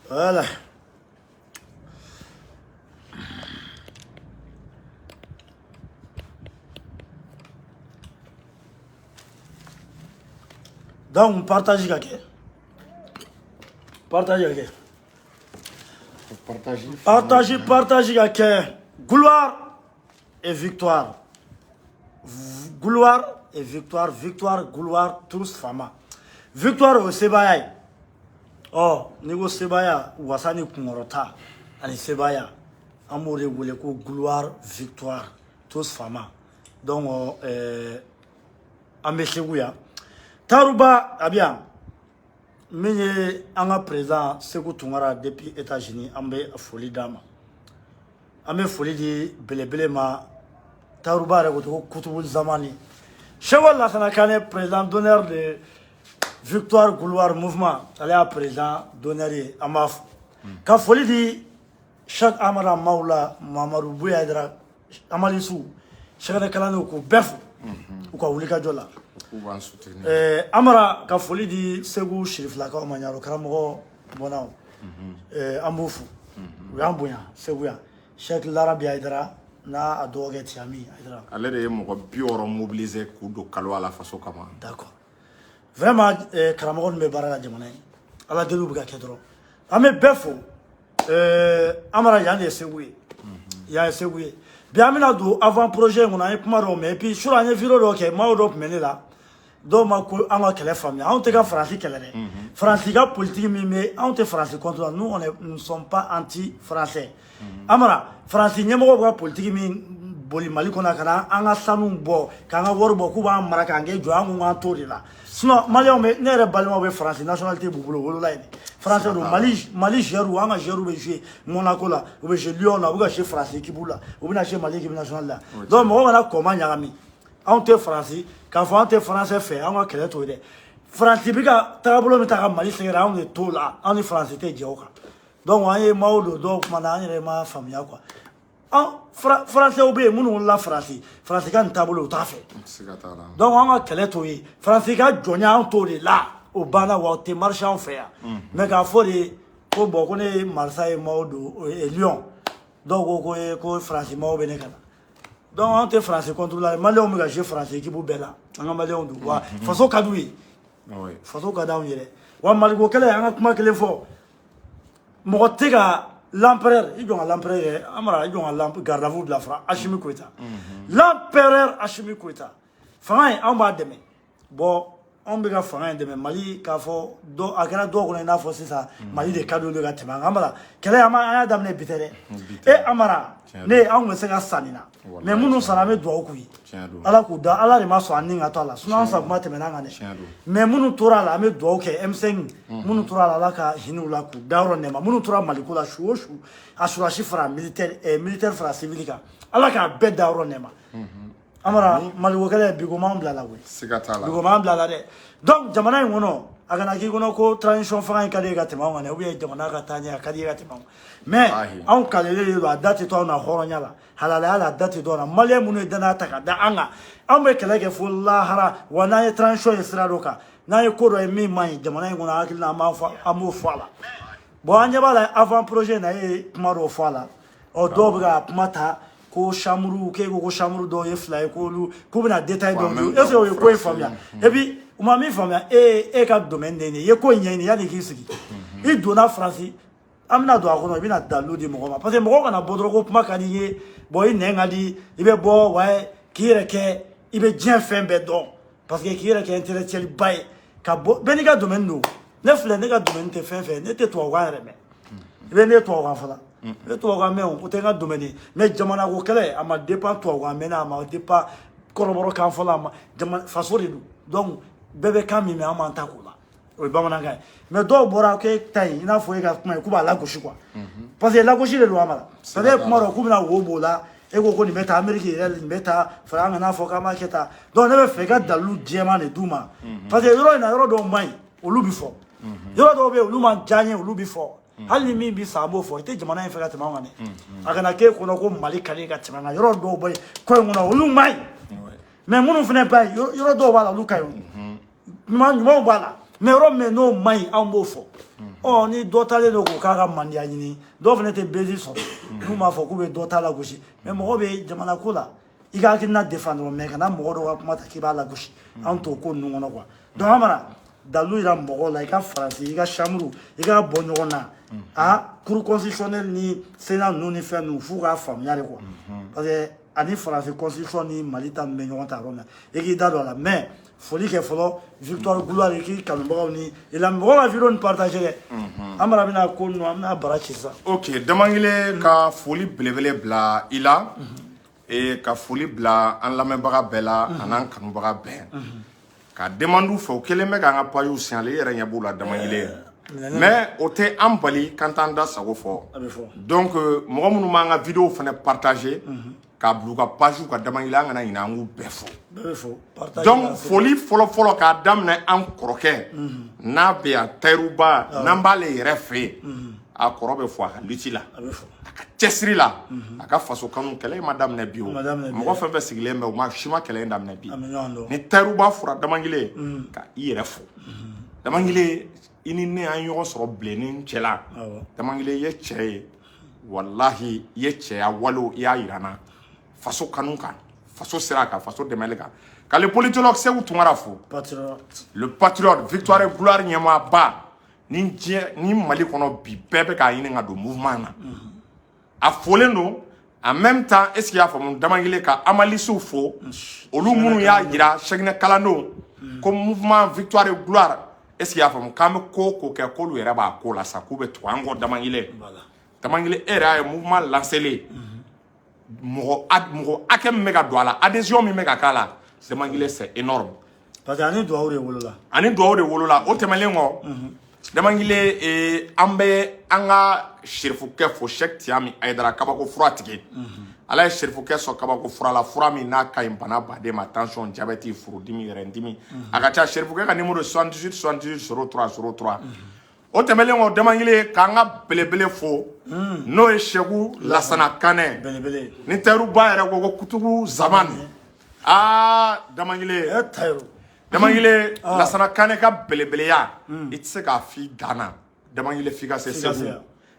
Voilà. Donc, partagez la guerre. Partagez la guerre. Partagez la guerre. Gloire et victoire. Gloire et victoire. Victoire, gloire, tous femmes. Victoire au Sebaya. Oh, niveau Sebaya, Wasani Kumorota. Allez, Sebaya. Amour et gloire, victoire, tous femmes. Donc, Amesewuya. Taruba, bien. Mais un président, Sekou Toungara depuis les États-Unis, ambe folie d'âme. Ambe folie di belebelema. Taruba regoto Koutoubou Zamani. Chewal Lassanakane, président d'honneur de Victoire Gouloir Mouvement, allez à président d'honneur de Amaf. Quand folie di chaque Amara Maula, Mamarou Bouyadra, Amalisou, chaque Kalano ko Bef, ou quoi, Oulika Jola. Amara ka foli di Segu Shirif la ka manyaro karamo bonao amufu yambuya Seguya Sheikh Larabi Aidara na adoge tiami Aidara ale de mo bioro mobiliser ku do kalwa la faso kama d'accord vraiment karamo me barala jamana ala delu buga kedro ame befo Amara yande Seguye ya Seguye biamina do avant projet ngona e pumaro me puis sur anye viro do ke maodo menela donc on a quelle famille on te ka français quelle est français ka politique mais on te français contre nous nous ne sommes pas anti français amara français nyemo ko politique mi boli mali kona kana anga sanu bo kanga worbo ku ba maraka nge jo angu ngantori la sinon mali on me nere balma be français nationalité bubulo wolo la français do mali jeru anga jeru be jouer monaco la ou be jouer lyon la ou be jouer français ki bula ou be na jouer mali ki national la donc mo wana comment nyami on te français quand on te français fait on a quel est de français bika tablo mi taka mali sera on est tout là on est français te dioka donc on est maudo donc manani ma famille quoi en français obé munu la français kan tablo ta fait donc on a quel est de français ka jonya on to là au bana wa te marché en fait mais quand faut les ko boko ne Marseille maudo et Lyon donc ko français mau benekana. Donc, on est français contre la Malais, on est français qui est belle. On est malais, on doit. Façon cadoui. Façon cadoui. On m'a dit que les gens qui ont fait. Motega l'empereur, ils ont l'empereur. Amara, ils ont l'empereur garde-à-vous de la France. Hachimi Kouita. L'empereur Hachimi Kouita. Enfin, on va demain. Bon, on va faire demain. Mali, Kafo, do, agara do, on est na force ça. Mali de cadeaux de gâteau. Amara, quel est Amara d'amener bitere. Et Amara. Ne on me sega sanina mais munu saname do okuyi ala ku da ala re maso aninga to ala sunan sa kuma temena ngane mais munu tora la me do oke M5 munu tora la ka hinu la ku dawro nema munu tora malikula shuoshu asura shifra militaire fra civilika ala ka be dawro nema amara maliko kale bigo mambla la we sigatala bigo mambla la de donc jamana ngono agana ki gono ko transition fa kale ga tema ngane obi jamana ga tanya kale ga tema mais on kalele do date to na horonya la halala ala date do na male munu dana taka da anga on be kele ke fulla hara wana ye transition isradoka na ye ko do mi man jamana ngono akila ma fa amu fala bo anya bala avant projet na ye kumaro fala o dobra mata ko chamuru ke ko chamuru do ye fly ko lu ko bina détail do e so ye ko famia et puis o ma mi famia e ka domaine ne ye ko nyeni ya ni kisiki i dona français amna do akono bina dalu di mo parce que mo kana bodro ko kuma kaniye boy nengadi ibe bo wa kireke ibe bien fin be don parce que kireke intellectuel bay ka beniga domaine no ne fle ne ga domaine te fin ne te to wa reme ibe ne to wa fala ne to wa me o te ga domaine mais jamana ko kele ama dépend to wa me na ama dépend koroboro kan fala ma jamana fasori donc bebe kan mi me ama takula o bamananga mais do bora ke tay ina fo ga kuma ku ba la goshi quoi parce que la goshi le amala parce que kuma ro ku na wo bola e go ko ni meta amerique ni meta franga na fo kama keta donc ne be fe ga dalu diema ne duma parce que yoro na yoro do mai o lu before yoro do be o lu man janye o lu before hali mi bi sabo fo te jamana fe ga te mangane agana ke ko no ko mali kali ga te manga yoro do boy ko ngona o lu mai mais munu fene ba yoro do wala lu kayo man mo bala mais yɔrɔ min n'o man ɲi anw b'o fɔ ɔ ni dɔ talen don k'o k'a ka mandiya ɲini dɔw fana tɛ bezi sɔrɔ n'u m'a fɔ k'u bɛ dɔ ta lagosi mais mɔgɔ bɛ jamana ko la i ka hakilina défendre mais kana mɔgɔ dɔ ka kuma ta k'i b'a lagosi anw t'o ko ninnu kɔnɔ quoi donc an mana dalu yira mɔgɔw la i ka faransi i ka chambre i ka bɔ ɲɔgɔn na cour constitutionnelle ni sénat ninnu ni fɛn ninnu f'u k'a faamuya de quoi parce que ani faransi constitution ni mali ta min bɛ ɲɔgɔn ta yɔrɔ min na i k'i da don a la mais foli kɛ fɔlɔ Victoire Gloire k'i kanubagaw ni mɔgɔ ka vidéo ni partage dɛ an mara bɛna ko ninnu an bɛna bara ci sisan ok Damangile ka foli belebele bila i la ka foli bila an lamɛnbaga bɛɛ la an'an kanubaga bɛɛ ka demande fɛ o kelen bɛ k'an ka pages signalé i yɛrɛ ɲɛ b'u la Damangile mais o tɛ an bali k'an t'an da sago fɔ donc mɔgɔ minnu b'an ka vidéo fana partager k'a bila u ka page ka Damangile an kana ɲinɛ an k'u bɛɛ fɔ donc foli fɔlɔ k'a daminɛ an kɔrɔkɛ n'a bɛ yan Tayiruba n'an b'ale yɛrɛ fɛ yen a kɔrɔ bɛ fɔ a ka lutte la a ka cɛsiri la a ka faso kanu kɛlɛ in ma daminɛ bi o mɔgɔ fɛn fɛn sigilen bɛ o si ma kɛlɛ in daminɛ bi ni Tayiruba fɔra Damangile ka i yɛrɛ fɔ Damangile i ni ne an ɲɔgɔn sɔrɔ bilenni cɛla Damangile i ye cɛ ye walahi i ye cɛya walew i y'a yira n na faso kanu kan faso sira kan faso dɛmɛli kan k'ale politologue Seku Tunkara fo le patriote Victoire Gloire ɲɛmaaba ni Mali kɔnɔ bi bɛɛ bɛ k'a ɲini ka don mouvement na a folen don en même temps est ce qu'il y'a faamu Damangile ka amalisiw fo olu minnu y'a yira Cheikh kalandenw ko mouvement Victoire Gloire est ce qu'il y'a faamu k'an bɛ ko o ko kɛ k'olu yɛrɛ b'a ko la sa k'u bɛ tugu an kɔ Damangile Damangile e yɛrɛ y'a ye mouvement lancé mɔgɔ hakɛ min bɛ ka don a la adhésion min bɛ ka k'a la Damangile c'est énorme parce que ani duwawu de wolola o tɛmɛnen kɔ Damangile an bɛ an ka serifukɛ fo Cheikh Tiyami Ayidara kabako fura tigɛ ala ye serifukɛ sɔn kabako fura la fura min n'a ka ɲi bana baden ma tension diabète furudimi yɛrɛdimi a ka ca serifukɛ ka numéro 78 78 03 03 o tɛmɛlen kɔ Damangile k'an ka belebele fo n'o ye Seku Lasana Kanɛ ni Tayiruba yɛrɛ ko Kutubu Zamani Damangile Lasana Kanɛ ka belebeleya i tɛ se k'a f'i Gana Damangile f'i ka se Segu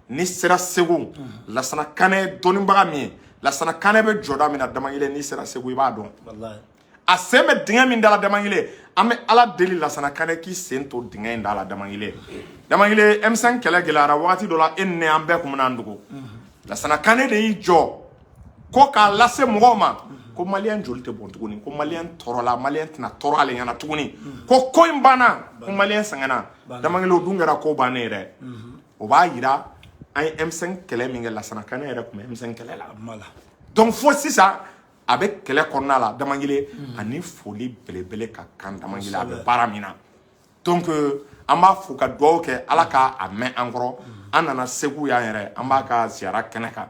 ni sera Segu Lasana Kanɛ dɔnnibaga min ye Lasana Kanɛ bɛ jɔda min na Damangile n'i sera Segu i b'a dɔn a sen bɛ dingɛ min da la Damangile an bɛ Ala deli Lasana Kanɛ k'i sen to dingɛ in da la Damangile M5 kɛlɛ gɛlɛyara wagati dɔ la e ni ne an bɛɛ kun bɛ n'an dogo Lasana Kanɛ de y'i jɔ ko k'a lase mɔgɔw ma ko maliyɛn joli tɛ bɔn tuguni ko maliyɛn tɔɔrɔla maliyɛn tɛna tɔɔrɔ ale ɲɛna tuguni ko in banna ko maliyɛn sɛgɛnna Damangile o dun kɛra ko bannen yɛrɛ o b'a yira an ye M5 kɛlɛ min kɛ Lasana Kanɛ yɛrɛ tun bɛ M5 kɛlɛ la donc fo sisan a bɛ kɛlɛ kɔnɔna la Damangile ani foli belebele ka kan Damangile a bɛ baara min na donc an b'a fo ka dugawu kɛ Ala k'a mɛn an kɔrɔ an nana Segu y'an yɛrɛ an b'a ka ziyara kɛnɛ kan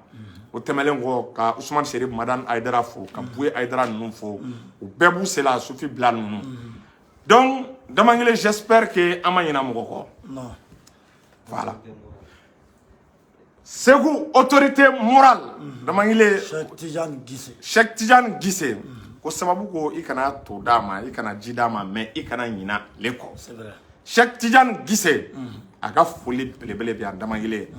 o tɛmɛlen kɔ ka Usumani Seri Madani Ayidara fo ka Buye Ayidara ninnu fo u bɛɛ b'u se la Sufi Bila ninnu donc Damangile j'espère que an ma ɲinɛ mɔgɔ kɔ voilà Segu autorité morale Damangile Cheikh Tidiane Gise ko sababu ko i kana to d'a ma i kana ji d'a ma mais i kana ɲinɛ ale kɔ Cheikh Tidiane Gise a ka foli belebele bɛ yan Damangile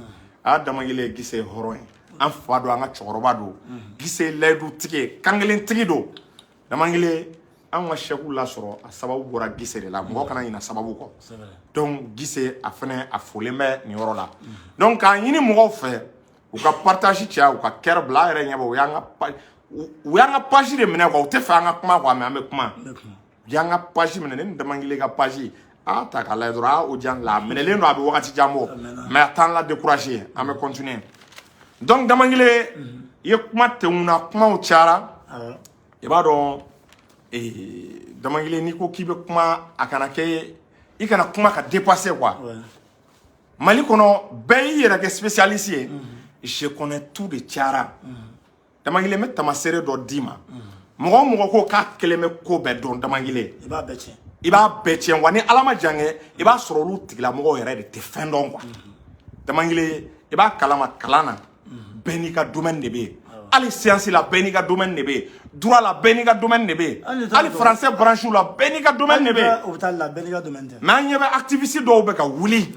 Damangile Gise hɔrɔn ye an fa don an ka cɛkɔrɔba don Gise layidu tigi kankelen tigi don Damangile an ka Cheikh lasɔrɔ a sababu bɔra Gise de la mɔgɔ kana ɲinɛ sababu kɔ donc Gise a fɛnɛ a folen bɛ nin yɔrɔ la donc k'a ɲini mɔgɔw fɛ u ka partage caya u ka kɛrɛ bila a yɛrɛ ɲɛ bɔ u y'an ka page de minɛ quoi u tɛ fɛ an ka kuma quoi mais an bɛ kuma u y'an ka page minɛ ne ni Damangile ka page ta k'a lajɛ dɔrɔn o jan la a minɛlen don a bɛ wagati jan bɔ mais a t'an la décourager an bɛ continuer donc Damangile i ye kuma tɛnkunna kumaw cayara i b'a dɔn Damangile n'i ko k'i bɛ kuma a kana kɛ i kana kuma ka dépasser quoi Mali kɔnɔ bɛɛ y'i yɛrɛ kɛ spécialiste ye je connais tout de cayara Damangile n bɛ tamaseere dɔ d'i ma mɔgɔ o mɔgɔ ko k'a kelen bɛ ko bɛɛ dɔn Damangile i b'a bɛɛ tiɲɛ wa ni Ala ma jan kɛ i b'a sɔrɔ olu tigilamɔgɔw yɛrɛ de tɛ fɛn dɔn quoi Damangile i b'a kalama kalan na bɛɛ n'i ka domaine de bɛ yen Ali science la bɛɛ n'i ka domaine de bɛ yen, droit la bɛɛ n'i ka domaine de bɛ yen, hali français branche la bɛɛ n'i ka domaine de bɛ yen. O bɛ taa la bɛɛ n'i ka domaine tɛ. Mais an ɲɛ bɛ activiste dɔw bɛ ka wuli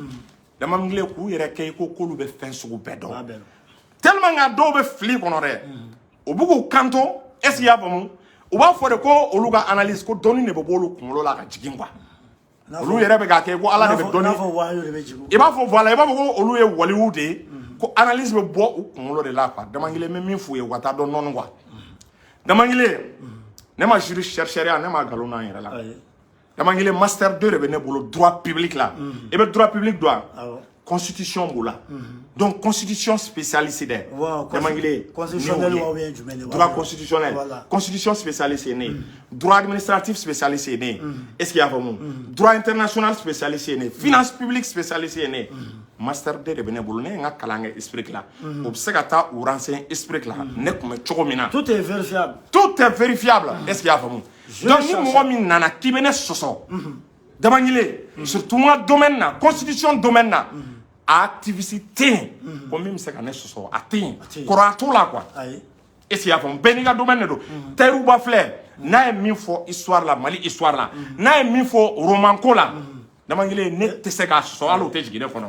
Damangile k'u yɛrɛ kɛ i ko k'olu bɛ fɛn sugu bɛɛ dɔn. Tellement que a dɔw bɛ fili kɔnɔ dɛ, u b'u k'u kanto, est-ce que i y'a faamu? U b'a fɔ de ko olu ka analyse ko dɔnni de bɛ bɔ olu kunkolo la ka jigin quoi. Olu yɛrɛ bɛ k'a kɛ ko Ala de bɛ dɔnni. I b'a fɔ voilà, i b'a fɔ ko olu ye waliyu de ye, ko analyse bɛ bɔ u kunkolo de la quoi. Damangile bɛ min f'u ye u ka taa dɔn nɔni quoi. Damangile, ne ma juriste chercheur ne ma nkalon na n yɛrɛ la. Damangile master 2 de bɛ ne bolo droit public la. I bɛ droit public dɔn wa? Constitution b'o la. Donc constitution spécialisée dɛ. Damangile constitutionnel ou bien jumɛn? Droit constitutionnel. Constitution spécialisée ne. Droit administratif spécialisé ne. Est-ce qu'il y a faamu? Droit international spécialisé ne. Finance publique spécialisée ne. Master 2 de bɛ ne bolo ne ye n ka kalan kɛ ISPRIC la. O bɛ se ka taa u renseigner ISPRIC la. Ne tun bɛ cogo min na. Tout est vérifiable. Tout est vérifiable. Est-ce qu'il y a faamu? Donc ni mɔgɔ min nana k'i bɛ ne sɔsɔ. Damangile surtout n ka domaine na, constitution domaine na. Activité comme même c'est qu'on est sur ça atteint correcto là quoi et si y a un bénéga domaine de terre ba fleur n'a mis fo histoire la Mali histoire là n'a mis fo romanco là Damangile ne te se ka so alo te jigine kono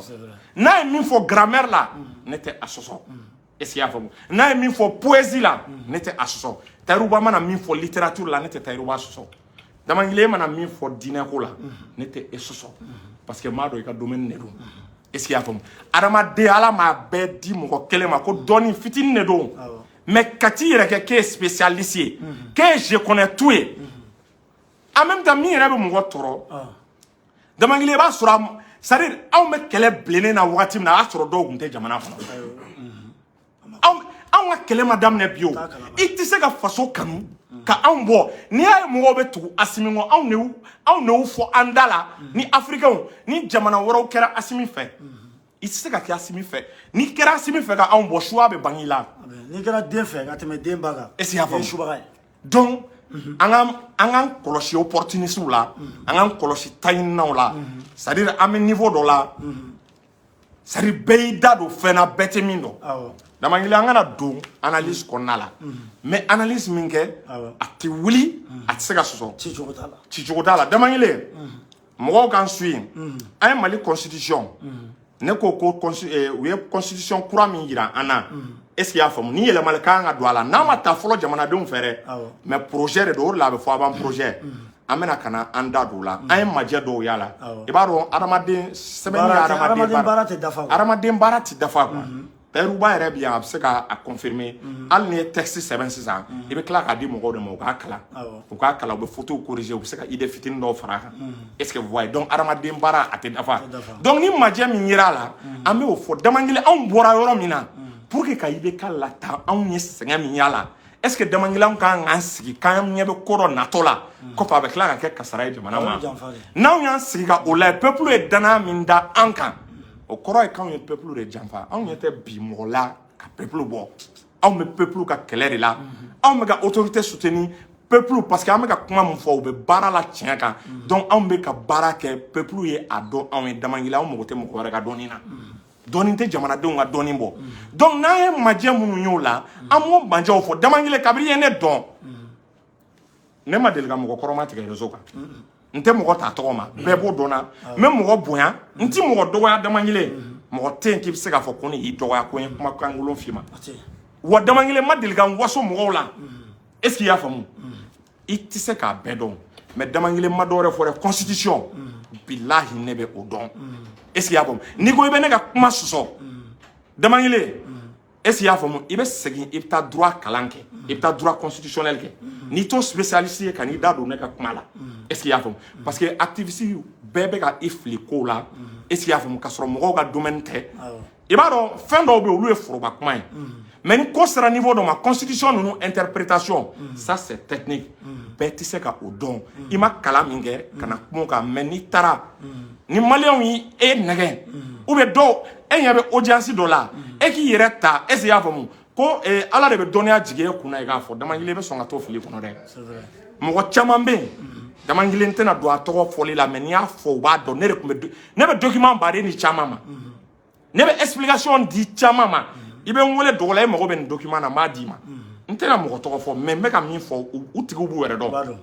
n'a mis fo grammaire là ne te asoso et si y a un n'a mis fo poésie là ne te asoso terre ba mana mis fo littérature là ne te terre ba asoso Damangile mana mis fo dîner ko là ne te asoso parce que ma do ka domaine ne do. Est-ce qu'il y a faamu? Adamaden Ala m'a bɛɛ di mɔgɔ kelen ma ko dɔnni fitinin de don. Mais ka t'i yɛrɛ kɛ k'e spécialiste ye, k'e je connais tout ye. En même temps min yɛrɛ bɛ mɔgɔ tɔɔrɔ. Damangile i b'a sɔrɔ c'est-à-dire anw bɛ kɛlɛ bilennen na wagati min na a y'a sɔrɔ dɔw tun tɛ jamana kɔnɔ. Anw ka kɛlɛ ma daminɛ bi o. I tɛ se ka faso kanu ka anw bɔ n'i y'a ye mɔgɔw bɛ tugu Asimi kɔ anw de y'u fɔ an da la ni africains ni jamana wɛrɛw kɛra Asimi fɛ i tɛ se ka kɛ Asimi fɛ n'i kɛra Asimi fɛ ka anw bɔ choix bɛ ban i la. N'i kɛra den fɛ ka tɛmɛ den ba kan. Est-ce qu'il y a faamu? Donc an k'an kɔlɔsi opportunistes la an k'an kɔlɔsi taɲininaw la c'est-à-dire an bɛ niveau dɔ la c'est-à-dire bɛɛ y'i da don fɛn na bɛɛ tɛ min dɔn. Damangile an kana don analyse kɔnɔna la mais analyse min kɛ a tɛ wuli a tɛ se ka sɔsɔ ci cogo t'a la Damangile mɔgɔw k'an su yen an ye Mali constitution ne ko u ye constitution kura min jira an na est-ce qu'il y a faamu ni yɛlɛmali kan ka don a la n'a ma taa fɔlɔ jamanadenw fɛ dɛ mais projet de don o de la a bɛ fɔ a b'an projet an bɛna ka na an da don o la an ye majɛ dɔw y'a la i b'a dɔn adamaden sɛbɛnni ye adamaden baara tɛ dafa adamaden baara tɛ dafa quoi. Tayiruba yɛrɛ bi yan a bɛ se k'a confirmer hali ni ye texte sɛbɛn sisan i bɛ tila k'a di mɔgɔw de ma u k'a kalan u bɛ photo corriger u bɛ se ka idée fitinin dɔw far'a kan est-ce que vous voyez donc adamaden baara a tɛ dafa donc ni majɛ min yera a la an bɛ o fɔ Damangile anw bɔra yɔrɔ min na pour que ka IBK lataa anw ye sɛgɛn min y'a la est-ce que Damangile anw kan k'an sigi k'an ɲɛ bɛ ko dɔ natɔ la kɔfɛ a bɛ tila ka kɛ kasara ye jamana ma n'anw y'an sigi ka o layɛ peuple ye danaya min da an kan o kɔrɔ ye k'anw ye peuple de janfa anw ɲɛ tɛ bi mɔgɔ la ka peuple bɔ anw bɛ peuple ka kɛlɛ de la anw bɛ ka autorité soutenir peuple parce que an bɛ ka kuma min fɔ u bɛ baara la tiɲɛ kan donc anw bɛ ka baara kɛ peuple ye a dɔn anw ye Damangile anw mago tɛ mɔgɔ wɛrɛ ka dɔnni na dɔnni tɛ jamanadenw ka dɔnni bɔ donc n'an ye majɛ minnu y'o la an m'o majɛw fɔ Damangile kabini i ye ne dɔn ne ma deli ka mɔgɔ kɔrɔma tigɛ réseau kan n tɛ mɔgɔ t'a tɔgɔ ma bɛɛ b'o dɔn na n bɛ mɔgɔ bonya n ti mɔgɔ dɔgɔya Damangile mɔgɔ tɛ yen k'i bɛ se k'a fɔ ko ne y'i dɔgɔya ko n ye kumakan kolon f'i ma wa Damangile ma deli ka n waso mɔgɔw la est-ce qu'il y'a faamu i tɛ se k'a bɛɛ dɔn mais Damangile ma dɔwɛrɛ fɔ dɛ constitution bilahi ne bɛ o dɔn est-ce qu'il y'a faamu n'i ko i bɛ ne ka kuma sɔsɔ Damangile est-ce qu'il y'a faamu i bɛ segin i bɛ taa droit kalan kɛ i bɛ taa droit constitutionnel kɛ n'i t'o spécialiste ye ka n'i da don ne ka kuma la est-ce qu'il y'a faamu parce que activiste bɛɛ bɛ ka i fili kow la est-ce qu'il y'a faamu ka sɔrɔ mɔgɔw ka domaine tɛ i b'a dɔn fɛn dɔw bɛ yen olu ye foroba kuma ye mais ni ko sera niveau dɔ ma constitution ninnu interprétation ça c'est technique bɛɛ tɛ se ka o dɔn i ma kalan min kɛ ka na kuma o kan mais n'i taara ni maliyɛnw y'i e nɛgɛ ou bien dɔw e ɲɛ bɛ audience dɔ la e k'i yɛrɛ ta est-ce qu'il y'a faamu ko Ala de bɛ dɔnniya jigin e kunna i k'a fɔ Damangile bɛ sɔn ka t'o fili kɔnɔ dɛ mɔgɔ caman bɛ yen Damangile tɛna don a tɔgɔ fɔli la mais n'i y'a fɔ u b'a dɔn ne bɛ document baden di caman ma ne bɛ explication di caman ma i bɛ n wele dogola e mago bɛ nin document na m'a d'i ma n tɛna mɔgɔ tɔgɔ fɔ mais n bɛ ka min fɔ u tigiw b'u yɛrɛ dɔn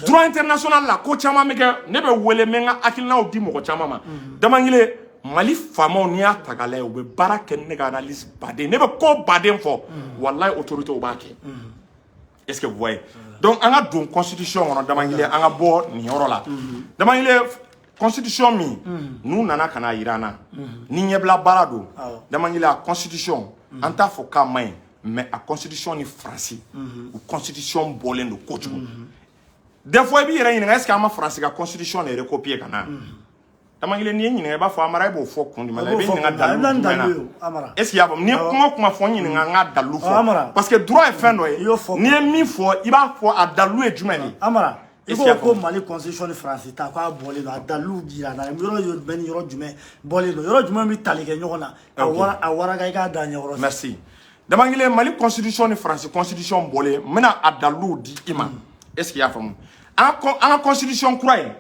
droit international la ko caman bɛ kɛ ne bɛ wele n bɛ n ka hakilinaw di mɔgɔ caman ma Damangile Mali faamaw n'i y'a ta k'a lajɛ u bɛ baara kɛ ni ne ka analyse baden ne bɛ ko baden fɔ wallahi autorité u b'a kɛ est-ce que vous voyez donc an ka don constitution kɔnɔ Damangile an ka bɔ nin yɔrɔ la Damangile constitution min n'u nana ka na yira an na ni ɲɛbila baara don Damangile a constitution an t'a fɔ k'a man ɲi mais a constitution ni Faransi u constitution bɔlen don kojugu des fois i b'i yɛrɛ ɲininka est-ce que an ma Faransi ka constitution de recopier ka na Damangile n'i ye ɲininka i b'a fɔ Amara i b'o fɔ kun jumɛn la i bɛ ɲininka dalu jumɛn na est-ce que i y'a faamu n'i ye kuma o kuma fɔ n ɲininka n ka dalu fɔ parce que droit ye fɛn dɔ ye n'i ye min fɔ i b'a fɔ a dalu ye jumɛn de Amara i ko ko Mali constitution ni Faransi ta k'a bɔlen don a dalu jira na yɔrɔ jumɛn ni yɔrɔ jumɛn bɔlen don yɔrɔ jumɛn bɛ tali kɛ ɲɔgɔn na a waraka i k'a da ɲɛkɔrɔ merci Damangile Mali constitution ni Faransi constitution bɔlen n bɛna a dalu di i ma est-ce que i y'a faamu an ka constitution kura ye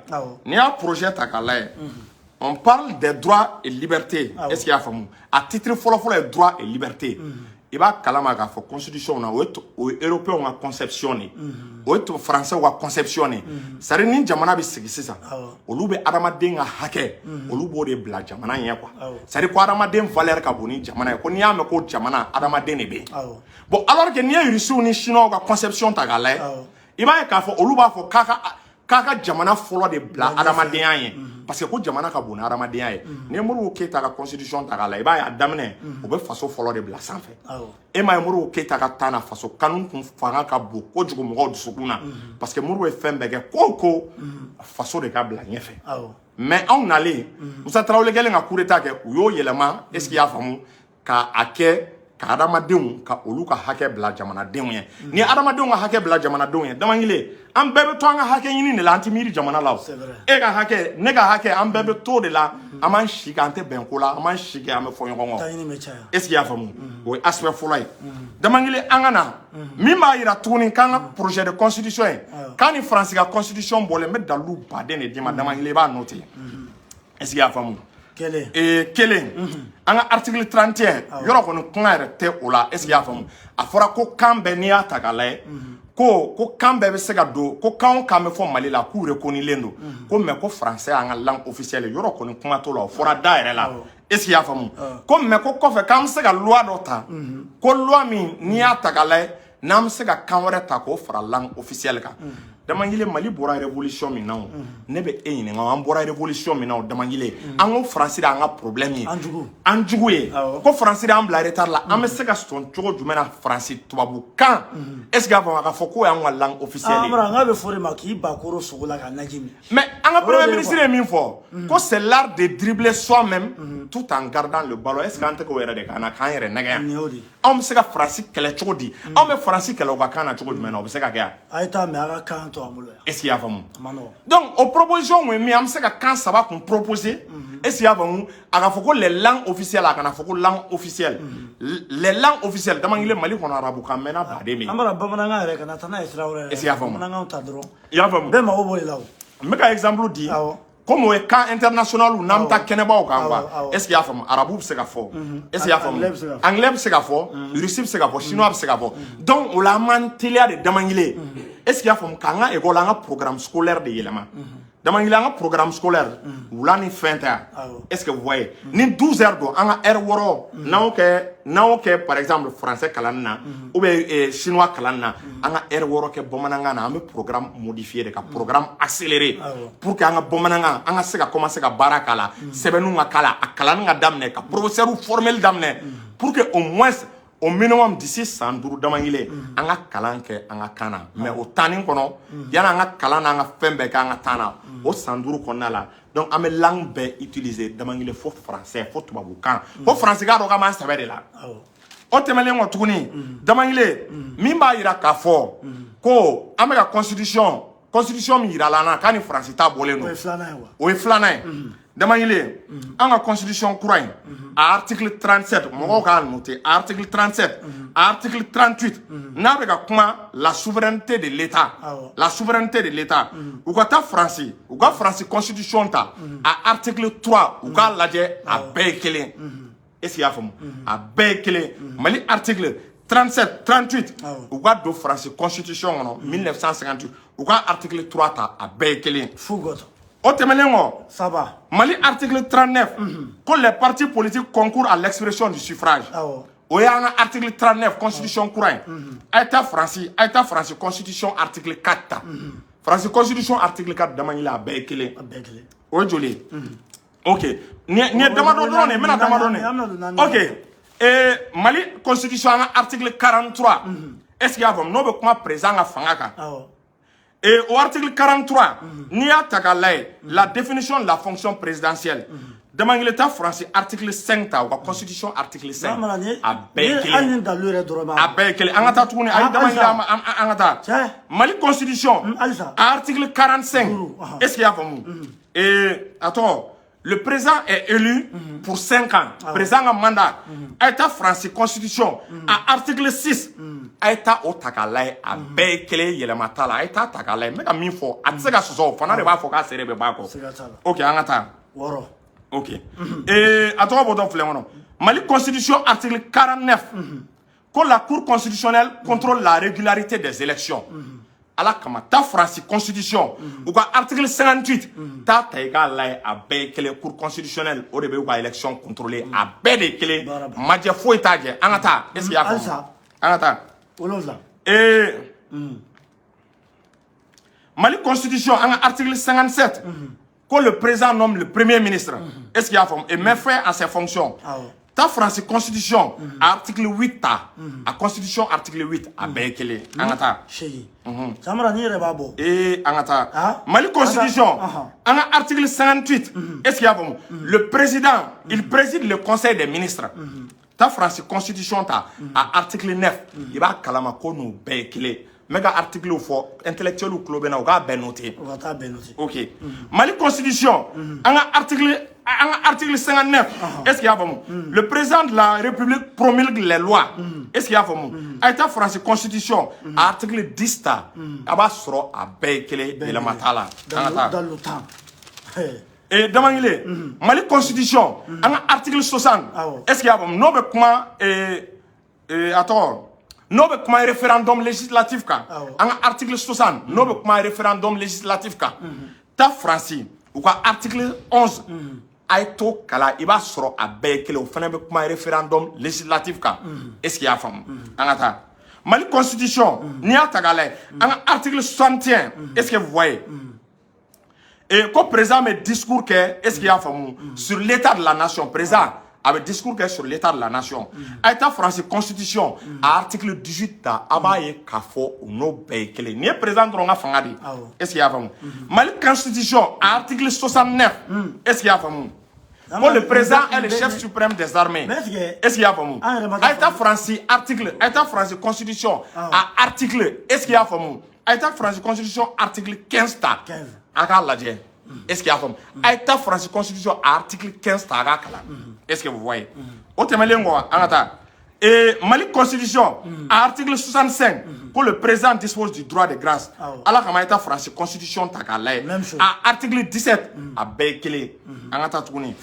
n'i y'a projet ta k'a lajɛ on parle des droits et libertés est-ce qu'il y a faamu a titre fɔlɔ ye droit et liberté i b'a kalama k'a fɔ constitution na o ye européen ka conception de o ye français ka conception de c'est à dire ni jamana bɛ sigi sisan olu bɛ adamaden ka hakɛ olu b'o de bila jamana ɲɛ quoi c'est à dire ko adamaden valeur ka bon ni jamana ye ko n'i y'a mɛn ko jamana adamaden de bɛ yen bon alors que n'i ye Russiw ni Chinois ka conception ta k'a lajɛ i b'a ye k'a fɔ olu b'a fɔ k'a ka jamana fɔlɔ de bila adamadenya ye parce que ko jamana ka bon ni adamadenya ye n'i ye Modibo Keyita ka constitution ta k'a lajɛ i b'a ye a daminɛ o bɛ faso fɔlɔ de bila sanfɛ e m'a ye Modibo Keyita ka temps na faso kanu kun fanga ka bon kojugu mɔgɔw dusukun na parce que Modibo ye fɛn bɛɛ kɛ ko faso de ka bila ɲɛfɛ mais anw nalen Musa Tarawele kɛlen ka coup d'état kɛ u y'o yɛlɛma est-ce qu'il y'a faamu k'a kɛ ka adamadenw ka olu ka hakɛ bila jamanadenw ye ni adamadenw ka hakɛ bila jamanadenw ye Damangile an bɛɛ bɛ to an ka hakɛ ɲini de la an tɛ miiri jamana la e ka hakɛ ne ka hakɛ an bɛɛ bɛ to de la an b'an si kɛ an tɛ bɛn ko la an b'an si kɛ an bɛ fɔ ɲɔgɔn kɔ est-ce qu'il y'a faamu o ye aspect fɔlɔ ye Damangile an ka na min b'a yira tuguni k'an ka projet de constitution ye k'an ni Faransi ka constitution bɔlen n bɛ dalilu baden de d'i ma Damangile i b'a noter est-ce qu'il y'a faamu kelen an ka article 31 yɔrɔ kɔni kuma yɛrɛ tɛ o la est-ce qu'il y'a faamu a fɔra ko kan bɛɛ n'i y'a ta k'a lajɛ ko kan bɛɛ bɛ se ka don ko kan o kan bɛ fɔ Mali la k'u reconnilen don ko mais ko français y'an ka langue officielle yɔrɔ kɔni kuma t'o la o fɔra da yɛrɛ la est-ce qu'il y'a faamu ko mais ko kɔfɛ k'an bɛ se ka loi dɔ ta ko loi min n'i y'a ta k'a lajɛ n'an bɛ se ka kan wɛrɛ ta k'o fara langue officielle kan Damangile Mali bɔra révolution min na ne bɛ e ɲininka an bɔra révolution min na Damangile an ko Faransi de an ka problème ye an jugu ye ko Faransi de an bila retard la an bɛ se ka sɔn cogo jumɛn na Faransi tubabu kan est-ce que a fɔ a ka fɔ ko y'an ka langue officielle ye n k'a bɛ fɔ de ma k'i ba koro sogo la ka naji min mais an ka premier ministre ye min fɔ ko c'est l'art de dribbler soi-même tout en gardant le ballon est-ce que an tɛ k'o yɛrɛ de k'an na k'an yɛrɛ nɛgɛ yan anw bɛ se ka Faransi kɛlɛ cogo di anw bɛ Faransi kɛlɛ o ka kan na cogo jumɛn na o bɛ se ka kɛ yan a ye taa mɛ a ka kan est-ce qu'il y a faamu donc o proposition min an bɛ se ka kan saba kun proposer est-ce qu'il y a faamu a ka fɔ ko les langues officielles a kana fɔ ko langue officielle les langues officielles Damangile Mali kɔnɔ arabukan mɛnna baden bɛ yen an bɛna bamanankan yɛrɛ kana taa n'a ye sira wɛrɛ est-ce qu'il y a faamu bamanankan ta dɔrɔn i y'a faamu bɛɛ mago b'o de la o n bɛ ka exemple di comme o ye kan international n'an bɛ taa kɛnɛbaw kan quoi est-ce qu'il y a faamu arabu bɛ se ka fɔ est-ce qu'il y a faamu anglais bɛ se ka fɔ russe bɛ se ka fɔ chinois bɛ se ka fɔ donc o la an m'an teliya de Damangile est-ce qu'il y a faamu k'an ka école an ka programme scolaire de yɛlɛma Damangile an ka programme scolaire wula ni fɛn tɛ yan est-ce que vous voyez ni 12 heures don an ka heure wɔɔrɔ n'an y'o kɛ par exemple français kalanni na ou bien chinois kalanni na an ka heure wɔɔrɔ kɛ bamanankan na an bɛ programme modifié de ka programme accéléré pour que an ka bamanankan an ka se ka commencer ka baara k'a la sɛbɛnniw ka k'a la a kalanni ka daminɛ ka professeur formel daminɛ pour que au moins au minimum d'ici san 5 Damangile an ka kalan kɛ an ka kan na mais o tanni kɔnɔ yanni an ka kalan n'an ka fɛn bɛɛ kɛ an ka tan na o san 5 kɔnɔna la donc an bɛ langue bɛɛ utiliser Damangile fo français fo tubabukan fo faransi ka dɔ k'an b'an sɛbɛ de la o tɛmɛnen kɔ tuguni Damangile min b'a yira k'a fɔ ko an bɛ ka constitution min yira la na k'a ni faransi ta bɔlen don o ye filanan ye Damangile an ka constitution kura in a article 37 mɔgɔw k'a noter a article 37 a article 38 n'a bɛ ka kuma la souveraineté de l'État u ka taa Faransi u ka Faransi constitution ta a article 3 u k'a lajɛ a bɛɛ ye kelen est-ce qu'il y a femme a békele mali article 37 38 ou quoi de France constitution 1958 ou quoi article 3 ta a békele fugoto o temelengo ça va mali article 39 que les partis politiques concourent à l'expression du suffrage o y'a article 39 constitution courant état français constitution article 4 France constitution article 4 damani la békele o joli OK ni damado non mais na damado ne OK Mali constitution article 43 est-ce qu'il y a no be kuma président a fangaka et au article 43 ni a tagalay la définition de la fonction présidentielle de l'État français article 5 ta ou constitution article 5 a békele angata tuni ay damanga angata Mali constitution article 45 est-ce qu'il y a et attends le président est élu pour 5 ans. Président a mandat. État français constitution à article 6. État au takalay a békele yelematala. État takalay mais a minfo. A tsega soso fana de ba foka serebe bako. OK, angata. Woro. OK. Et attends bodo flemono. Mali constitution article 49. Que la Cour constitutionnelle contrôle la régularité des élections. ala kama ta France constitution ou quoi article 58 ta taiga lai a kele cour constitutionnel o de be quoi élection contrôlée a de kele madje foi taje angata est-ce qu'il y a angata olonza Mali constitution article 57 que le président nomme le premier ministre est-ce qu'il y a et met fin à ses fonctions ta France constitution article 8 ta a constitution article 8 a kele angata angata Mali constitution article 58 est-ce qu'il y a le président il préside le conseil des ministres ta France constitution ta a article 9 il va kalama ko no kele mega article au fort intellectuel ou club na o ga ben noté OK Mali constitution article 59 est-ce qu'il y a le président de la République promulgue les lois est-ce qu'il y a État français constitution article 10 ta aba soro a bekele de la matala dans le temps et demandez Mali constitution article 60 est-ce qu'il y a no be comment attends no be comment référendum législatif ka article 60 no be comment référendum législatif ka ta français ou quoi article 11 aito kala iba soro a bekele o fana be kuma référendum législatif ka est-ce qu'il y a femme angata Mali constitution ni atagale article 61 est-ce que vous voyez et comme président me discours que est-ce qu'il y a femme sur l'état de la nation président avec discours que sur l'état de la nation État français constitution article 18 ta abaye kafo no bekele ni président dronga fangadi est-ce qu'il y a femme Mali constitution article 69 est-ce qu'il y a femme le président est le chef suprême des armées est-ce qu'il y a femme État français article État français constitution article est-ce qu'il y a femme État français constitution article 15 ta akaladje est-ce qu'il y a comme État français constitution article 15 ta est-ce que vous voyez otemelengo angata et Mali constitution article 65 que le président dispose du droit de grâce ala kama État français constitution ta article 17 a bekele angata tukuni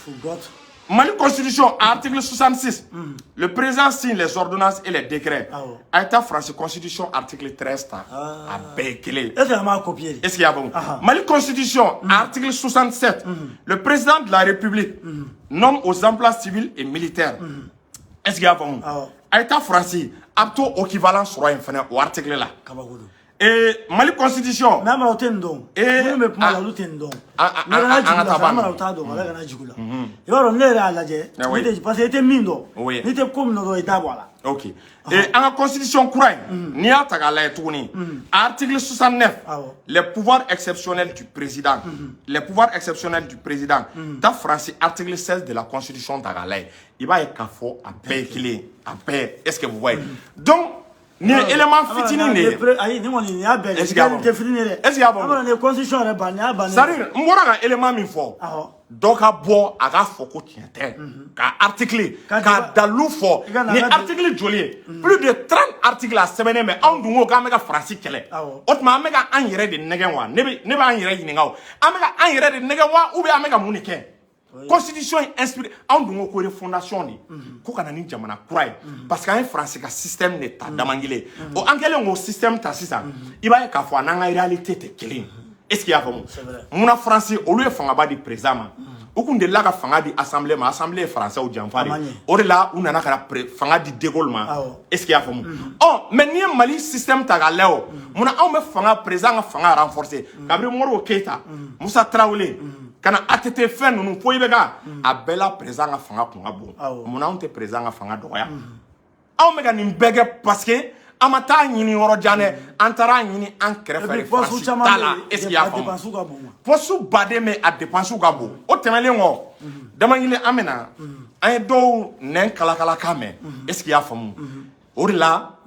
Mali constitution article 66 le président signe les ordonnances et les décrets État français constitution article 13 ta a bekele est-ce qu'il y a Mali constitution article 67 le président de la République nomme aux emplois civils et militaires est-ce qu'il y a État français apto équivalent sur un fenêtre au article là et Mali constitution OK et en constitution courant ni atagala tourni article 69 les pouvoirs exceptionnels du président les pouvoirs exceptionnels du président ta français article 16 de la constitution tagala il va être kafo à bekele à paix est-ce que vous voyez donc ni élément fitini ne est-ce qu'il y a constitution c'est-à-dire m'ora élément min fo doka bo aga foko tiente ka article ka dalu fo ni article joli plus de 30 articles à semaine mais on dungo ka mega français kele otma mega an yere de negen wa ne ba an yere yininga o amega an yere de negen wa ou be amega munike constitution est inspirée en dun ko refondation ni ko kana ni jamana kura ye parce que un français ka système ne ta damangile o angele ngo système ta sisa iba ka fo ananga réalité te kelin est-ce qu'il y a comme mon français au lieu fanga ba di président o kun de la ka fanga di assemblée français au janfari o de la una na ka fanga di dégolement est-ce qu'il y a comme oh mais ni Mali système ta ga leo muna on me fanga président ka fanga renforcer Gabriel Moro Keita Moussa Traoré kana atete fen nunu fo ibega abela président ka fanga kunga bon muna on te président ka fanga doya aw me ga ni bege parce que amata nyini yoro jane antara nyini an krefere France tala est-ce qu'il y a posu bade me a dépense ga bo o temele ngo dama nyile amena ay do nen kala kala kame est-ce qu'il y a famu o la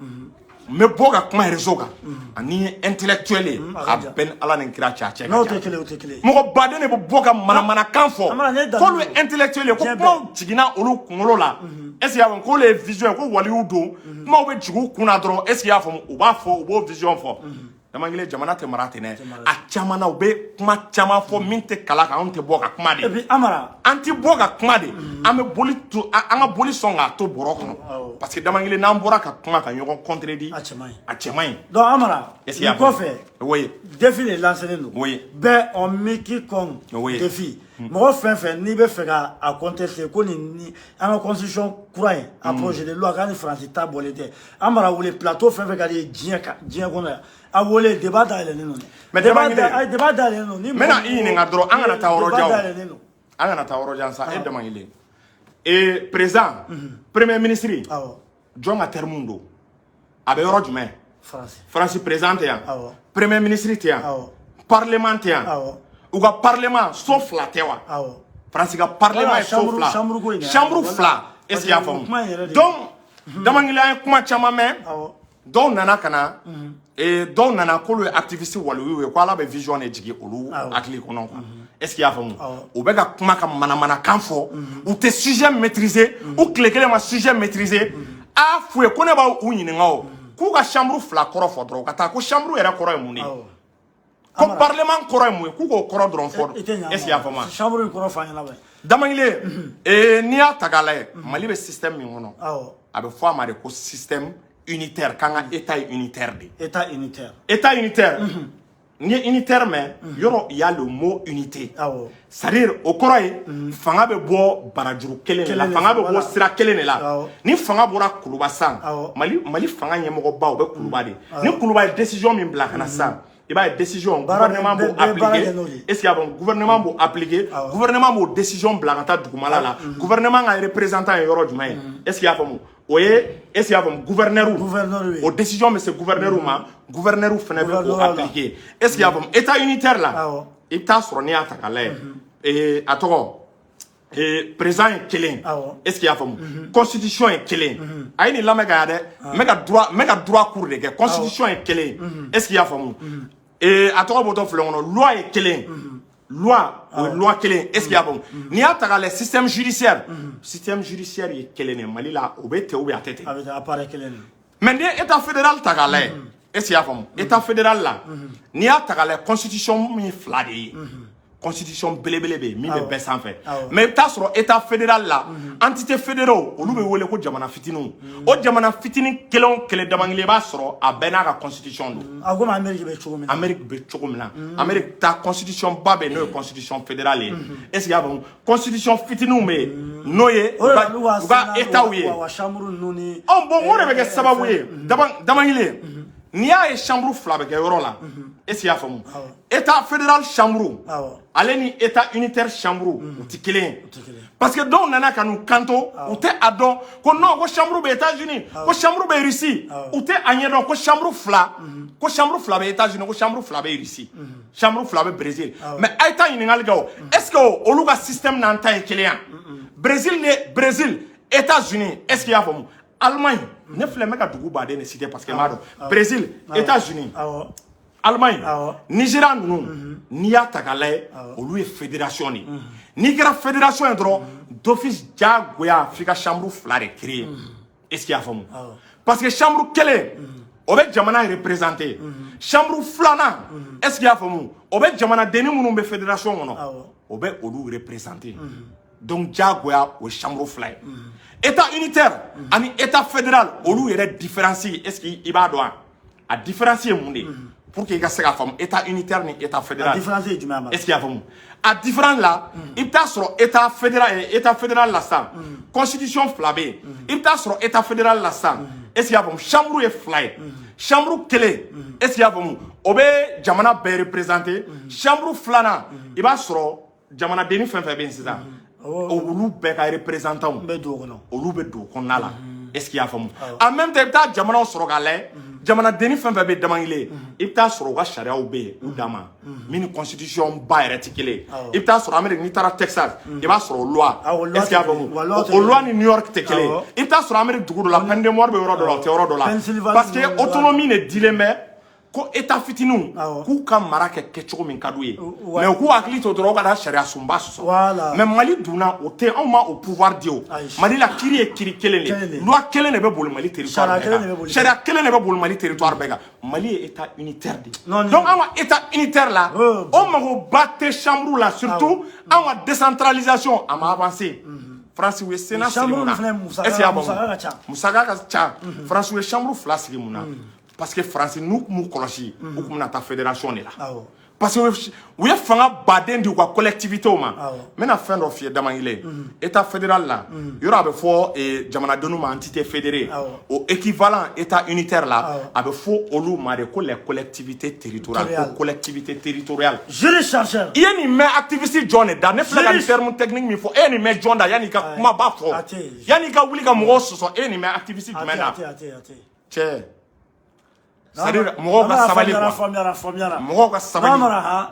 me boga kuma rezoga ani intellectuel a ben ala nen kira cha che no te kele mo bade ne boga mana kanfo ko le intellectuel ko mo tigina olu kungolo la est-ce qu'il y a ko le vision ko wali udo mo be jigu kuna dro est-ce qu'il y a fo o ba fo o bo vision fo dama ngile jamana te marate ne a chamana o be kuma chama fo minte kala ka on te boga kuma de et puis amara anti boga kuma de ame boli to anga boli songa to boroko parce que dama ngile na mbora ka kuma ka nyoko contredit a chemai donc amara est-ce qu'il y a quoi faire oui défi les lancer nous oui ben on miki comme défi mo fin ni be fera à contester ko ni en constitution croyant à projet de loi quand France ta bolete amara ou les plateaux fin ka dien ko a wole débat dans les non mais débat dans les non mais na ini ngadro angana ta oro jaw angana ta oro jansa e dama ile et président premier ministre Jonga Termundo abe oro jume France président ya premier ministre ya parlementaire ou ga parlement sauf la tewa France ga parlement sauf la chambre fla est-ce qu'il y a fond donc dama ile ay kuma chama me donc nana kana et donc nana ko le activiste walu we ko ala be vision e jigi olu akli ko non quoi est-ce qu'il y a fond ou be ga kuma ka mana kanfo ou tes sujets maîtrisés ou cléquer ma sujet maîtrisé a foué ko ne ba ou nyini ngao ku ga chambre fla koro fodro kata ko chambre era koro muni ko parlement koro mu ku ko koro dron fodro est-ce qu'il y a fond chambre koro fa nyala ba damangile et niya tagale Mali be système mi ngono abe fo amare ko système unitaire kanga état unitaire de état unitaire ni unitaire mais yoro il y a le mot unité c'est-à-dire au koroye fanga be bo barajuru kelen la fanga be bo sira kelen la ni fanga bora kuluba sang Mali fanga nyemoko ba o be kuluba de ni kuluba décision min bla kana sang il va y décision gouvernement pour appliquer est-ce qu'il y a bon gouvernement pour appliquer gouvernement pour décision blagata dugumala la gouvernement a représentant yoro jumay est-ce qu'il y a bon oye est-ce qu'il y a bon gouverneur aux décisions mais c'est gouverneur ma gouverneur fene pour appliquer est-ce qu'il y a bon état unitaire là état sur ni atakale et atoko et présent est killing est-ce qu'il y a bon constitution est killing ayi ni la mega droit cour de guerre constitution est killing est-ce qu'il y a bon et atoko boto flongo loi est killing loi killing est-ce qu'il y a bon ni atakale système judiciaire est killing Mali là obete obi atete avec appareil killing mais ni état fédéral takale est-ce qu'il y a bon état fédéral là ni atakale constitution mi flade constitution belebelebe mi be bes en fait mais ta sur état fédéral là entité fédéraux olu be wole ko jamana fitinu o jamana fitini kelon kele damangile ba soro a bena ka constitution do agoma Amérique be chogomina Amérique ta constitution ba be no constitution fédérale est-ce qu'il y a bon constitution fitinu me noye ba état ouye on bon on be ke sababuye damangile ni a e chambre flabe ke yoro la est-ce qu'il y a famu état fédéral chambre allez ni état unitaire chambre ti kelen parce que donc nana kanu kanto ou te adon ko non ko chambre be États-Unis ko chambre be Russie ou te anyedon ko chambre fla be États-Unis ko chambre fla be Russie chambre fla be Brésil mais état uningal gaw est-ce que oluga système nan ta kelen Brésil États-Unis est-ce qu'il y a famu Allemagne ne flemme ka dugu bade ne cité parce que mado Brésil États-Unis Allemagne Nigeria nous ni atakale olu e fédération ni ni kera fédération endro d'office jagoya fika chambre fla de créer est-ce qu'il y a famu parce que chambre kele o bɛ jamana représenter chambre filanan est-ce qu'il y a faamu o bɛ jamana denni minnu bɛ fédération kɔnɔ o bɛ olu représenter donc diyagoya o chambre fila ye état unitaire ani état fédéral olu yɛrɛ différence est-ce que i b'a dɔn a différence ye mun de pour que i ka se k'a faamu état unitaire ni état fédéral a différence ye jumɛn est-ce qu'il y a faamu a différent là i bɛ taa sɔrɔ état fédéral la sisan constitution fila bɛ yen i bɛ taa sɔrɔ état fédéral la sisan est-ce qu'il y a faamu chambre ye fila ye chambre kelen est-ce qu'il y a faamu o bɛ jamana bɛɛ représenter chambre filanan i b'a sɔrɔ jamanadenni fɛn fɛn bɛ yen sisan olu bɛɛ ka représentant olu bɛ don kɔnɔna la est-ce qu'il y a faamu en même temps i bɛ taa jamanaw sɔrɔ k'a lajɛ jamanadenni fɛn fɛn bɛ damakile i bɛ taa sɔrɔ u ka sariyaw bɛ yen u dan ma min ni constitution ba yɛrɛ tɛ kelen ye i bɛ taa sɔrɔ Amérique n'i taara Texas i b'a sɔrɔ loi est-ce qu'il y a faamu o loi ni New York tɛ kelen ye i bɛ taa sɔrɔ Amérique dugu dɔ la peine de mort bɛ yɔrɔ dɔ la o tɛ yɔrɔ dɔ la parce que autonomie de dilen bɛ ko état fitininw k'u ka mara kɛ kɛcogo min ka d'u ye mais u k'u hakili to dɔrɔn u ka taa sariya sunba sɔsɔ mais Mali dunna o tɛ anw ma o pouvoir di o Mali la kiiri ye kiiri kelen de loi kelen de bɛ boli Mali territoire bɛɛ kan sariya kelen de bɛ boli Mali territoire bɛɛ kan Mali ye état unitaire de donc anw ka état unitaire la o magoba tɛ chambre la surtout anw ka décentralisation a ma avancé France u ye Sénat sigi mun na est-ce qu'il y a musaka ka ca France u ye chambre fila sigi mun na parce que France n'u kun m'u kɔlɔsi u kun bɛna taa fédération de la parce que u ye fanga baden di u ka collectivité ma n bɛna fɛn dɔ f'i ye Damakile état fédéral la yɔrɔ a bɛ fɔ jamanadenw ma entité fédérée o équivalent état unitaire la a bɛ fɔ olu ma de ko les collectivités territoriales ko collectivité territoriale jurist i ye nin mɛn activiste jɔn de da ne filɛ ka nin terme technique min fɔ e ye nin mɛn jɔn da yanni i ka kumaba fɔ yanni i ka wuli ka mɔgɔw sɔsɔ e ye nin mɛn activiste jumɛn da cɛ c'est-à-dire mɔgɔw ka sabali quoi mɔgɔw ka sabali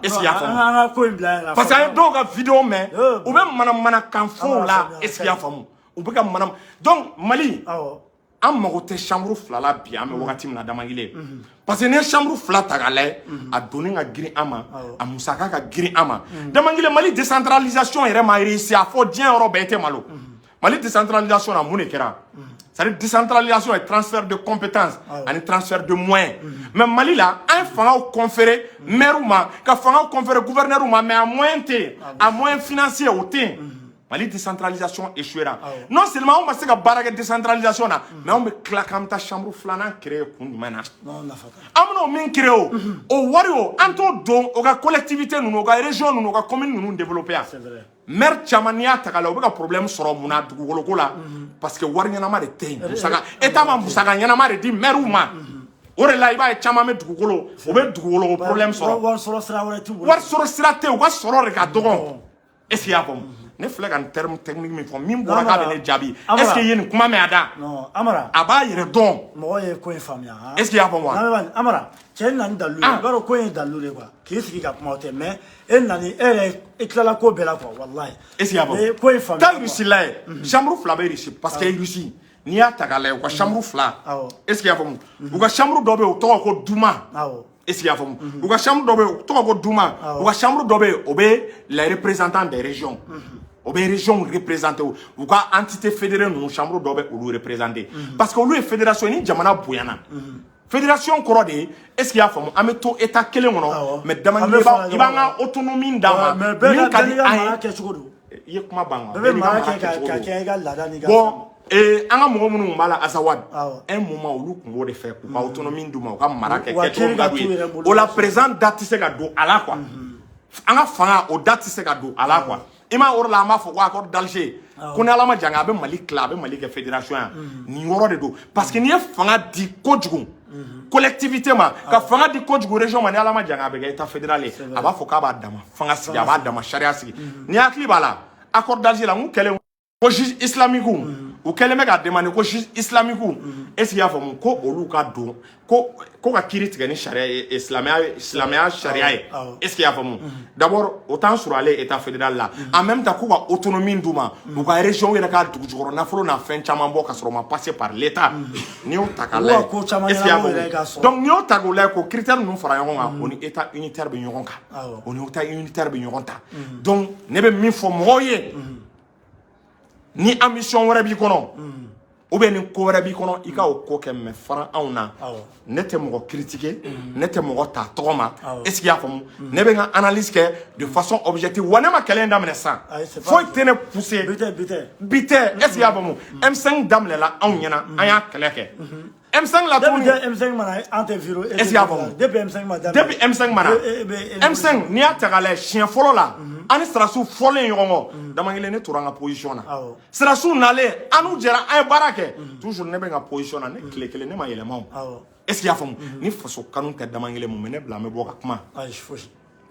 est-ce qu'il y a faamu parce que an ye dɔw ka vidéo mɛn u bɛ manamanakan fɔw la est-ce qu'il y a faamu u bɛ ka manam donc Mali an mago tɛ chambre fila la bi an bɛ wagati min na Damakile parce que n'i ye chambre fila ta k'a lajɛ a donni ka girin an ma a musaka ka girin an ma Damakile Mali décentralisation yɛrɛ ma réussi a fɔ diɲɛ yɔrɔ bɛɛ tɛ malo Mali décentralisation na mun de kɛra c'est-à-dire décentralisation et transfert de compétences ani transfert de moyens mais Mali la an fangaw conféré maire ma ka fangaw conféré gouverneur ma mais à moyen tɛ à moyen financier o tɛ Mali décentralisation échouera non seulement on va se ka baara kɛ décentralisation na mais on bɛ tila k'an bɛ taa chambre filanan créer kun jumɛn na an bɛna o min créer o wari o an t'o don o ka collectivité ninnu o ka région ninnu o ka commune ninnu développer yan maire caman n'i y'a ta k'a la o bɛ ka problème sɔrɔ mun na dugukolo ko la parce que wari ɲɛnama de tɛ yen musaka état ma musaka ɲɛnama de di maire ma o de la i b'a ye caman bɛ dugukolo o bɛ dugukolo ko problème sɔrɔ wari sɔrɔ sira tɛ yen u ka sɔrɔ de ka dɔgɔ est-ce qu'il y a faamu ne filɛ ka nin terme technique min fɔ min bɔra k'a bɛ ne jaabi est-ce que i ye nin kuma mɛn a da a b'a yɛrɛ dɔn mɔgɔ ye ko in faamuya est-ce qu'il y a faamu wa Amara cɛ na ni dalilu ye i b'a dɔn ko in ye dalilu de quoi k'i sigi ka kuma o tɛ mais e nani e yɛrɛ i tilala ko bɛɛ la quoi wallahi est-ce qu'il y a faamu ko in faamuya taa Russie la ye chambre fila bɛ Russie parce que Russie n'i y'a ta k'a lajɛ u ka chambre fila est-ce qu'il y a faamu u ka chambre dɔ bɛ yen o tɔgɔ ko Duma est-ce qu'il y a faamu u ka chambre dɔ bɛ yen o tɔgɔ ko Duma u ka chambre dɔ bɛ yen o bɛ les représentants des régions o bɛ région représenté u ka entité fédérée ninnu chambre dɔ bɛ olu représenté parce que olu ye fédération ni jamana bonyana fédération kɔrɔ de est-ce qu'il y a faamu an bɛ to état kelen kɔnɔ mais Damakile i b'an ka autonomie d'a ma min ka di an ye i ye kuma ban bɛɛ bɛ mara kɛ ka kɛ i ka laada ni ka bon an ka mɔgɔ minnu b'a la Azawad un moment olu tun b'o de fɛ k'u ka autonomie d'u ma u ka mara kɛ kɛcogo ka d'u ye o la président da tɛ se ka don a la quoi an ka fanga o da tɛ se ka don a la quoi i m'a yɔrɔ la an b'a fɔ ko accord d'Alger ko ni Ala ma jan a bɛ Mali tila a bɛ Mali kɛ fédération yan nin yɔrɔ de don parce que n'i ye fanga di kojugu collectivité ma ka fanga di kojugu région ma ni Ala ma jan a bɛ kɛ état fédéral ye a b'a fɔ k'a b'a dama fanga sigi a b'a dama sariya sigi ni hakili b'a la accord d'Alger la n ko kɛlen ko juge islamique u kɛlen bɛ ka demander ko juge islamique est-ce qu'il y a faamu ko olu ka don ko ka kiiri tigɛ ni sariya ye silamɛya sariya ye est-ce qu'il y a faamu d'abord o t'an sɔrɔ ale état fédéral la en même temps k'u ka autonomie d'u ma u ka région yɛrɛ ka dugu jukɔrɔ nafolo n'a fɛn caman bɔ ka sɔrɔ ma passer par l'état n'i y'o ta k'a lajɛ est-ce qu'il y a faamu donc n'i y'o ta k'o lajɛ ko critère ninnu fara ɲɔgɔn kan o ni état unitaire bɛ ɲɔgɔn kan o ni état unitaire bɛ ɲɔgɔn ta donc ne bɛ min fɔ mɔgɔw ye ni ambition wɛrɛ b'i kɔnɔ ou bien ni ko wɛrɛ b'i kɔnɔ i ka o ko kɛ mais fara anw na ne tɛ mɔgɔ critiquer ne tɛ mɔgɔ ta tɔgɔ ma est-ce qu'il y a faamu ne bɛ n ka analyse kɛ de façon objective wa ne ma kɛlɛ in daminɛ sisan foyi tɛ ne pousser bi tɛ est-ce qu'il y a faamu M5 daminɛla anw ɲɛna an y'a kɛlɛ kɛ M5 la tuguni M5 mana interview est-ce qu'il y a faamu depuis M5 mana M5 n'i y'a ta k'a lajɛ siɲɛ fɔlɔ la ani Sirasiw fɔlen ɲɔgɔn kɔ dama kelen ne tora n ka position na Sirasiw nalen an n'u jɛra an ye baara kɛ toujours ne bɛ n ka position na ne tile kelen ne ma yɛlɛma o est-ce qu'il y a faamu ni faso kanu tɛ dama kelen mun bɛ ne bila an bɛ bɔ ka kuma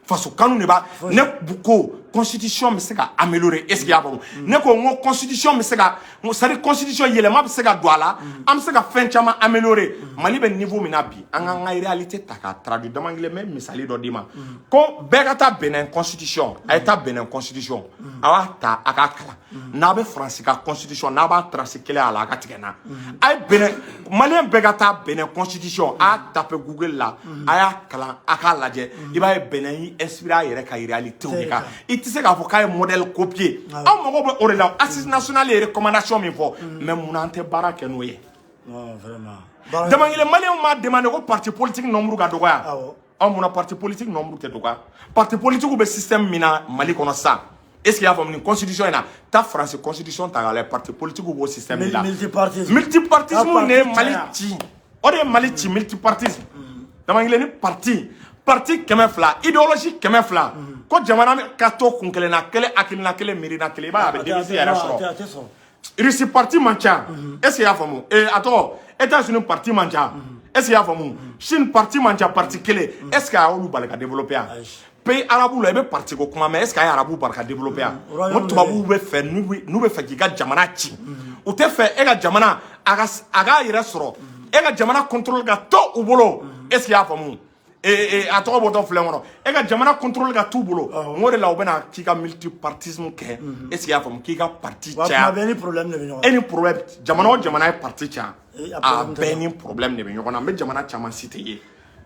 faso kanu de b'a ne ko constitution bɛ se ka améliorer est-ce qu'il y a faamu ne ko n ko constitution bɛ se ka c'est à dire constitution yɛlɛma bɛ se ka don a la an bɛ se ka fɛn caman améliorer Mali bɛ niveau min na bi an k'an ka réalité ta k'a traduire dama kelen bɛ misali dɔ d'i ma ko bɛɛ ka taa Benin constitution a ye taa Benin constitution a b'a ta a k'a kalan n'a bɛ Faransi ka constitution n'a b'a tracer kelen a la a ka tigɛ n na a ye Benin Malien bɛɛ ka taa Benin constitution a y'a taper Google la a y'a kalan a k'a lajɛ i b'a ye Benin inspiré a yɛrɛ ka réalité de kan i tɛ se k'a fɔ k'a ye modèle copier aw mago bɛ o de la assise nationale ye recommandation min fɔ mais munna an tɛ baara kɛ n'o ye dama kelen Malien m'a demandé ko parti politique nombre ka dɔgɔya aw munna parti politique nombre tɛ dɔgɔya parti politique bɛ système min na Mali kɔnɔ sisan est-ce qu'il y a faamu ni constitution in na ta France constitution ta k'a lajɛ parti politique b'o système de la multipartisme de ye Mali ci o de ye Mali ci multipartisme dama kelen ni parti 200 idéologie 200 ko jamana ka to kun kelen na kelen akilina kelen miirina kelen i b'a ye a bɛ déficit yɛrɛ sɔrɔ Russie parti man ca est-ce qu'il y a faamu a tɔgɔ États-Unis parti man ca est-ce qu'il y a faamu Chine parti man ca parti kelen est-ce que a y'olu bali ka développer yan pays arabu la i bɛ parti ko kuma mais est-ce que a ye arabu bali ka développer yan o tubabuw bɛ fɛ n'u bɛ fɛ k'i ka jamana ci u tɛ fɛ e ka jamana a k'a yɛrɛ sɔrɔ e ka jamana contrôle ka to u bolo est-ce qu'il y a faamu a tɔgɔ bɔtɔ filɛ kɔnɔ e ka jamana contrôle ka t'u bolo n ko de la u bɛna k'i ka multipartisme kɛ est-ce qu'il y a faamu k'i ka parti caya e ni problème jamana o jamana ye parti caya a bɛɛ ni problème de bɛ ɲɔgɔn na n bɛ jamana caman cité ye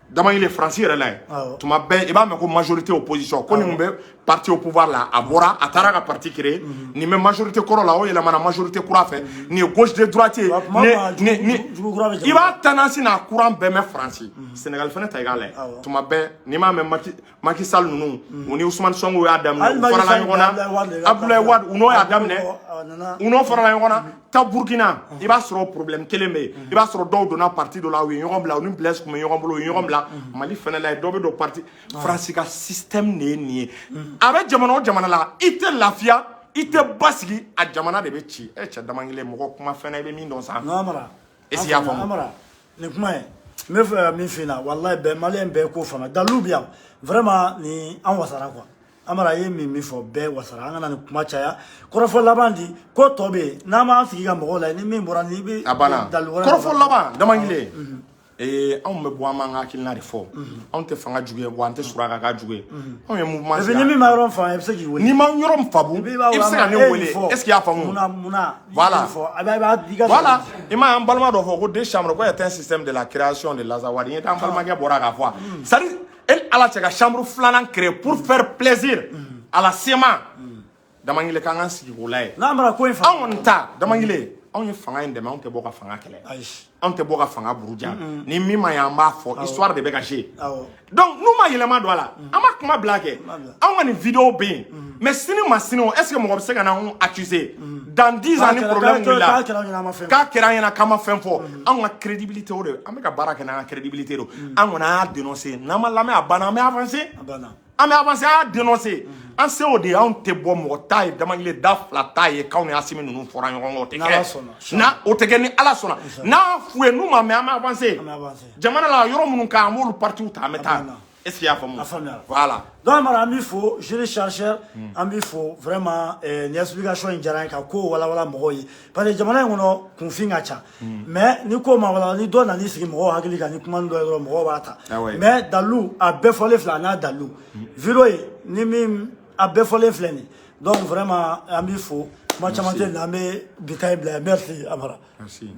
dama kelen Faransi yɛrɛ la ye tuma bɛɛ i b'a mɛn ko majorité opposition ko nin bɛ parti au pouvoir la a bɔra a taara ka parti créer nin bɛ majorité kɔrɔ la o yɛlɛmana majorité kura fɛ nin ye gauche de droite ye i b'a tendance n'a courant bɛɛ mɛn Faransi Sénégal fana ta i k'a lajɛ tuma bɛɛ n'i m'a mɛn Macky Sall ninnu u ni Ousmane Sonko y'a daminɛ u farala ɲɔgɔn na Abdoulaye Wade u n'o y'a daminɛ u n'o farala ɲɔgɔn na ta Burkina i b'a sɔrɔ problème kelen bɛ yen i b'a sɔrɔ dɔw donna parti dɔ la u ye ɲɔgɔn bila u ni Blaise tun bɛ ɲɔgɔn bolo u ye ɲɔgɔn bila Mali fana la dɔw bɛ don parti Faransi ka système de ye nin ye a bɛ jamana o jamana la i tɛ lafiya i tɛ basigi a jamana de bɛ ci cɛ dama kelen mɔgɔ kuma fɛnɛ i bɛ min dɔn sa est-ce qu'il y a faamu nin kuma ye n bɛ fɛ min f'i ɲɛna walahi bɛɛ Malien bɛɛ k'o faamu dalilu bɛ yan vraiment ni an wasara quoi Amara ye min fɔ bɛɛ wasara an kana nin kuma caya kɔrɔfɔ laban di ko tɔ bɛ yen n'an m'an sigi ka mɔgɔw la ni min bɔra ni bɛ dalilu wɛrɛ kɔrɔfɔ laban dama kelen anw bɛ bɔ an b'an ka hakilina de fɔ anw tɛ fanga jugu ye wa an tɛ suraka ka jugu ye anw ye mouvement ni min ma yɔrɔ faamu i bɛ se k'i wele n'i ma yɔrɔ faamu i bɛ se ka ne wele est-ce qu'il y a faamu voilà voilà i ma an balima dɔ fɔ ko Deschamps ko est un système de la création de Lazawadi n ye an balimakɛ bɔra k'a fɔ c'est à dire ala cɛ ka chambre filanan créer pour faire plaisir à la SEMA dama kelen k'an ka sigi k'o lajɛ n'an bɔra ko in anw kɔni ta dama kelen anw ye fanga in dɛmɛ anw tɛ bɔ ka fanga kɛlɛ anw tɛ bɔ ka fanga buruja ni min ma ye an b'a fɔ histoire de bɛ ka jouer donc n'u ma yɛlɛma don a la an ma kuma bila kɛ anw ka nin vidéo bɛ yen mais sini ma sini o est-ce que mɔgɔ bɛ se ka n'anw accuser dans 10 ans ni problème wulila k'a kɛra an ɲɛna k'an ma fɛn fɔ anw ka crédibilité o de an bɛ ka baara kɛ n'an ka crédibilité don an kɔni an y'a dénoncer n'an ma lamɛn a banna an bɛ avancer an bɛ avancer an y'a dénoncer an se o de ye anw tɛ bɔ mɔgɔ t'a ye dama kelen da fila t'a ye k'anw ni Asimi ninnu fɔra ɲɔgɔn kɔ o tɛ kɛ o tɛ kɛ ni Ala sɔnna n'a f'u ye n'u ma mɛn an bɛ avancer jamana la yɔrɔ minnu kan an b'olu partis ta an bɛ taa est-ce qu'il y a faamu voilà donc Amara an b'i fo Jules Chercheur an b'i fo vraiment ni explication in diyara n ye ka ko walawala mɔgɔw ye parce que jamana in kɔnɔ kunfin ka ca mais ni ko ma walawala ni dɔ nan'i sigi mɔgɔw hakili kan ni kuma dɔ ye dɔrɔn mɔgɔw b'a ta mais dalilu a bɛɛ fɔlen filɛ a n'a dalilu vidéo ye ni min a bɛɛ fɔlen filɛ nin donc vraiment an b'i fo kuma caman tɛ nin an bɛ bi ta in bila merci Amara merci